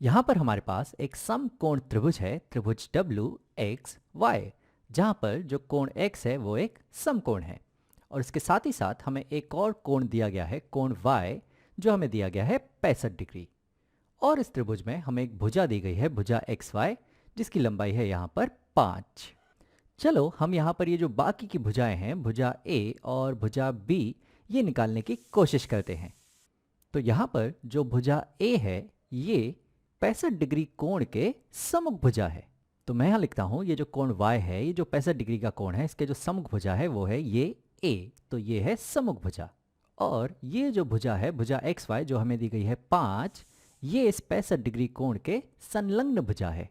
यहाँ पर हमारे पास एक समकोण त्रिभुज है, त्रिभुज डब्ल्यू एक्स वाई, जहाँ पर जो कोण x है वो एक समकोण है। और इसके साथ ही साथ हमें एक और कोण दिया गया है, कोण y, जो हमें दिया गया है 65 डिग्री। और इस त्रिभुज में हमें एक भुजा दी गई है, भुजा एक्स वाई, जिसकी लंबाई है यहाँ पर 5। चलो हम यहाँ पर ये जो बाकी की भुजाएं हैं, भुजा ए और भुजा बी, ये निकालने की कोशिश करते हैं। तो यहाँ पर जो भुजा ए है ये 65 डिग्री कोण के सम्मुख भुजा है। तो मैं यहाँ लिखता हूँ ये जो कोण y है, ये जो 65 डिग्री का कोण है, इसके जो सम्मुख भुजा है वो है ये a, तो ये है सम्मुख भुजा। और ये जो भुजा है, भुजा एक्स वाई, जो हमें दी गई है 5, ये इस 65 डिग्री कोण के संलग्न भुजा है।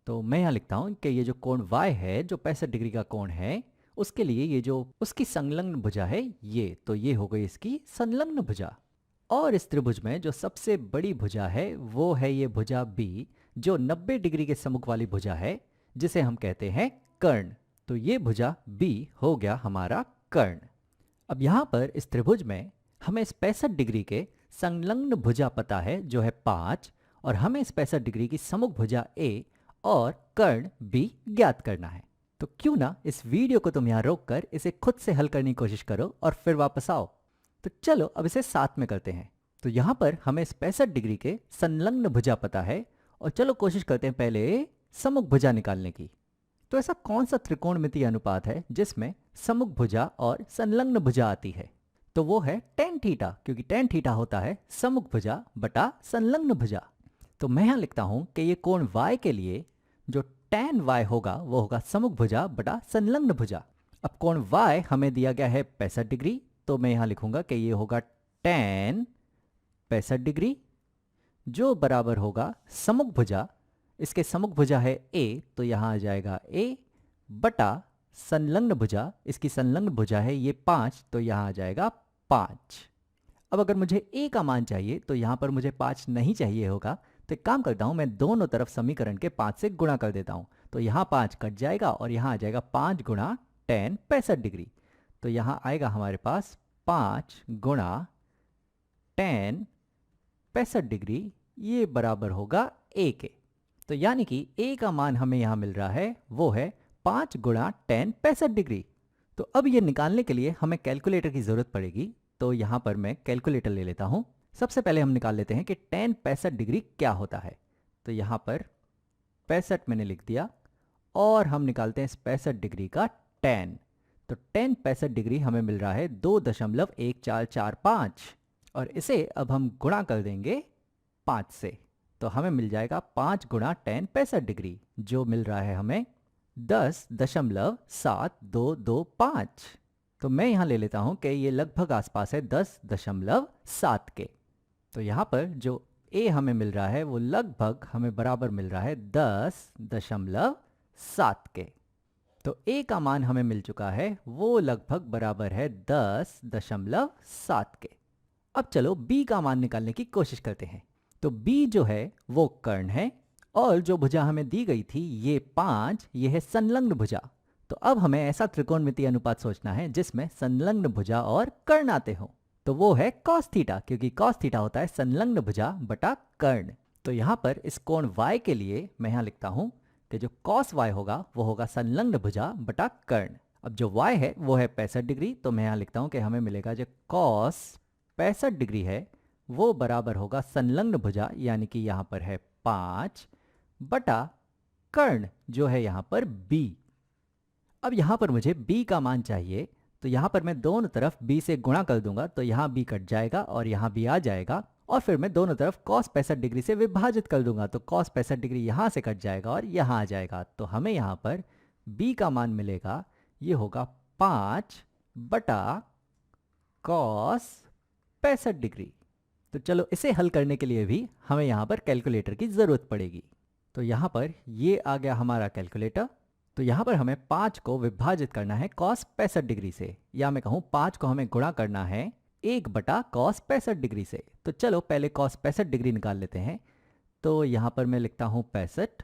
तो मैं यहाँ लिखता हूँ कि ये जो कोण y है, जो 65 डिग्री का कोण है, उसके लिए ये जो उसकी संलग्न भुजा है ये, तो ये हो गई इसकी संलग्न भुजा। और इस त्रिभुज में जो सबसे बड़ी भुजा है वो है ये भुजा बी, जो 90 डिग्री के सम्मुख वाली भुजा है, जिसे हम कहते हैं कर्ण। तो ये भुजा बी हो गया हमारा कर्ण। अब यहाँ पर इस त्रिभुज में हमें इस 65 डिग्री के संलग्न भुजा पता है जो है 5, और हमें इस 65 डिग्री की सम्मुख भुजा ए और कर्ण बी ज्ञात करना है। तो क्यों ना इस वीडियो को तुम यहाँ रोक कर इसे खुद से हल करने की कोशिश करो और फिर वापस आओ। तो चलो अब इसे साथ में करते हैं। तो यहाँ पर हमें इस 65 डिग्री के संलग्न भुजा पता है, और चलो कोशिश करते हैं पहले सम्मुख भुजा निकालने की। तो ऐसा कौन सा त्रिकोणमितीय अनुपात है जिसमें सम्मुख भुजा और संलग्न भुजा आती है? तो वो है tan थीटा, क्योंकि tan थीटा होता है सम्मुख भुजा बटा संलग्न भुजा। तो मैं यहाँ लिखता हूँ कि ये कोण y के लिए जो tan y होगा वो होगा सम्मुख भुजा बटा संलग्न भुजा। अब कोण y हमें दिया गया है 65 डिग्री, तो मैं यहाँ लिखूंगा कि ये होगा tan 65 डिग्री, जो बराबर होगा सम्मुख भुजा, इसके सम्मुख भुजा है a, तो यहाँ आ जाएगा a बटा संलग्न भुजा, इसकी संलग्न भुजा है ये 5, तो यहाँ आ जाएगा 5। अब अगर मुझे a का मान चाहिए तो यहाँ पर मुझे 5 नहीं चाहिए होगा, तो एक काम करता हूँ, मैं दोनों तरफ समीकरण के 5 से गुणा कर देता हूँ। तो यहाँ 5 कट जाएगा और यहाँ आ जाएगा 5 गुणा tan 65 डिग्री। तो यहाँ आएगा हमारे पास 5 गुणा tan 65 डिग्री, ये बराबर होगा a के। तो यानी कि a का मान हमें यहाँ मिल रहा है वो है 5 गुणा tan 65 डिग्री। तो अब ये निकालने के लिए हमें कैलकुलेटर की ज़रूरत पड़ेगी, तो यहाँ पर मैं कैलकुलेटर ले लेता हूँ। सबसे पहले हम निकाल लेते हैं कि tan 65 डिग्री क्या होता है। तो यहाँ पर 65 मैंने लिख दिया, और हम निकालते हैं इस 65 डिग्री का tan। तो tan 65 डिग्री हमें मिल रहा है 2.1445, और इसे अब हम गुणा कर देंगे 5 से, तो हमें मिल जाएगा 5 गुणा tan 65 डिग्री, जो मिल रहा है हमें 10.7225। तो मैं यहाँ ले लेता हूँ कि ये लगभग आसपास है 10.7 के। तो यहाँ पर जो a हमें मिल रहा है वो लगभग हमें बराबर मिल रहा है 10.7 के। तो a का मान हमें मिल चुका है, वो लगभग बराबर है 10.7 के। अब चलो b का मान निकालने की कोशिश करते हैं। तो b जो है वो कर्ण है, और जो भुजा हमें दी गई थी ये 5, ये है संलग्न भुजा। तो अब हमें ऐसा त्रिकोणमितीय अनुपात सोचना है जिसमें संलग्न भुजा और कर्ण आते हो, तो वो है cos थीटा, क्योंकि cos थीटा होता है संलग्न भुजा बटा कर्ण। तो यहाँ पर इस कोण y के लिए मैं यहाँ लिखता हूँ कि जो cos y होगा वो होगा संलग्न भुजा बटा कर्ण। अब जो y है वो है 65 डिग्री, तो मैं यहाँ लिखता हूँ कि हमें मिलेगा जो cos 65 डिग्री है वो बराबर होगा संलग्न भुजा, यानी कि यहाँ पर है 5 बटा कर्ण, जो है यहाँ पर b। अब यहाँ पर मुझे b का मान चाहिए, तो यहाँ पर मैं दोनों तरफ b से गुणा कर दूंगा, तो यहाँ b कट जाएगा और यहाँ b आ जाएगा, और फिर मैं दोनों तरफ cos 65 डिग्री से विभाजित कर दूंगा, तो cos 65 डिग्री यहाँ से कट जाएगा और यहाँ आ जाएगा। तो हमें यहाँ पर b का मान मिलेगा, ये होगा 5 बटा cos 65 डिग्री। तो चलो इसे हल करने के लिए भी हमें यहाँ पर कैलकुलेटर की ज़रूरत पड़ेगी। तो यहाँ पर ये आ गया हमारा कैलकुलेटर। तो यहाँ पर हमें 5 को विभाजित करना है cos 65 डिग्री से, या मैं कहूँ 5 को हमें गुणा करना है 1 बटा cos 65 डिग्री से। तो चलो पहले cos 65 डिग्री निकाल लेते हैं। तो यहाँ पर मैं लिखता हूँ 65,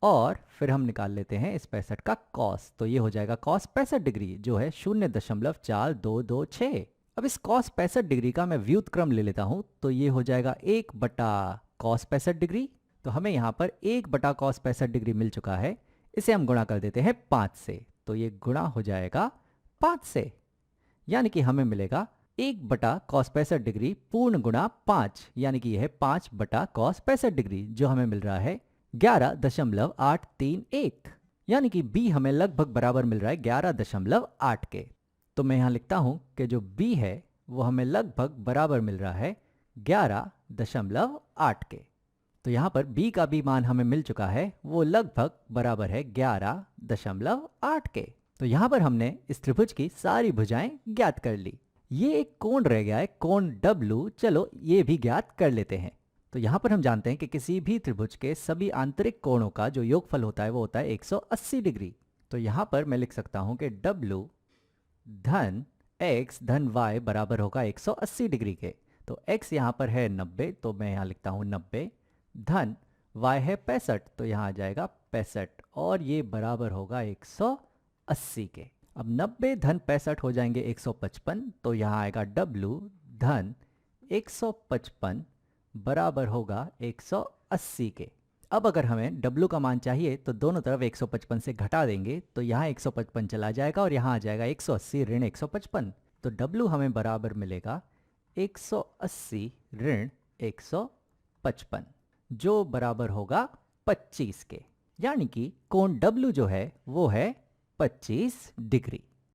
और फिर हम निकाल लेते हैं इस 65 का cos, तो ये हो जाएगा cos 65 डिग्री, जो है 0.4226। अब इस cos 65 डिग्री का मैं व्युत्क्रम ले लेता हूँ, तो ये हो जाएगा 1 बटा cos 65 डिग्री, तो हमें यहाँ पर 1/cos65 डिग्री मिल चुका है। इसे हम गुणा कर देते हैं 5 से, तो ये गुणा हो जाएगा 5 से, यानी कि हमें मिलेगा 1/cos65 डिग्री पूर्ण गुणा 5, यानी कि यह है 5/cos65 डिग्री, जो हमें मिल रहा है 11.831, यानी कि b हमें लगभग बराबर मिल रहा है 11.8 के। तो मैं यहाँ लिखता हूँ कि जो b है वो हमें लगभग बराबर मिल रहा है 11.8 के। तो यहाँ पर b का भी मान हमें मिल चुका है, वो लगभग बराबर है 11.8 के। तो यहाँ पर हमने इस त्रिभुज की सारी भुजाएं ज्ञात कर ली। ये एक कोण रह गया है, कोण W, चलो ये भी ज्ञात कर लेते हैं। तो यहाँ पर हम जानते हैं कि किसी भी त्रिभुज के सभी आंतरिक कोणों का जो योगफल होता है वो होता है 180 डिग्री। तो यहाँ पर मैं लिख सकता हूँ कि W धन x धन y बराबर होगा 180 डिग्री के। तो x यहाँ पर है 90, तो मैं यहाँ लिखता हूँ 90, धन y है 65, तो यहाँ आ जाएगा 65, और ये बराबर होगा 180 के। अब 90 धन 65 हो जाएंगे 155, तो यहाँ आएगा W धन 155 बराबर होगा 180 के। अब अगर हमें W का मान चाहिए तो दोनों तरफ 155 से घटा देंगे, तो यहाँ 155 चला जाएगा और यहाँ आ जाएगा 180 ऋण 155, तो W हमें बराबर मिलेगा 180 ऋण 155, जो बराबर होगा 25 के, यानी कि कोण W जो है वो है 25 डिग्री।